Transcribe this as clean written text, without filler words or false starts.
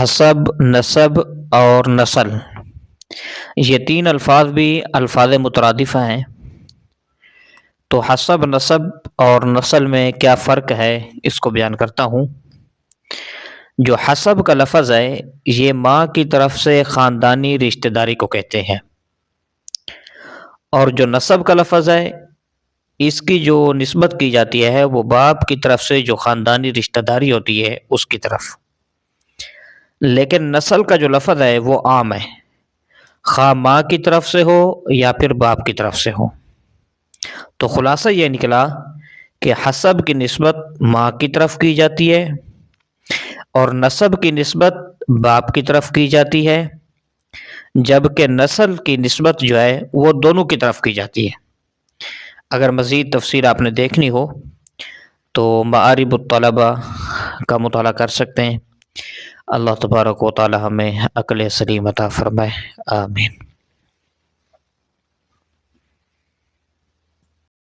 حسب، نسب اور نسل، یہ تین الفاظ بھی الفاظ مترادفہ ہیں۔ تو حسب، نسب اور نسل میں کیا فرق ہے اس کو بیان کرتا ہوں۔ جو حسب کا لفظ ہے یہ ماں کی طرف سے خاندانی رشتہ داری کو کہتے ہیں، اور جو نسب کا لفظ ہے اس کی جو نسبت کی جاتی ہے وہ باپ کی طرف سے جو خاندانی رشتہ داری ہوتی ہے اس کی طرف۔ لیکن نسل کا جو لفظ ہے وہ عام ہے، خواہ ماں کی طرف سے ہو یا پھر باپ کی طرف سے ہو۔ تو خلاصہ یہ نکلا کہ حسب کی نسبت ماں کی طرف کی جاتی ہے اور نسب کی نسبت باپ کی طرف کی جاتی ہے، جبکہ نسل کی نسبت جو ہے وہ دونوں کی طرف کی جاتی ہے۔ اگر مزید تفصیل آپ نے دیکھنی ہو تو معارب الطلبہ کا مطالعہ کر سکتے ہیں۔ اللہ تبارک و تعالی ہمیں عقل سلیم عطا فرمائے، آمین۔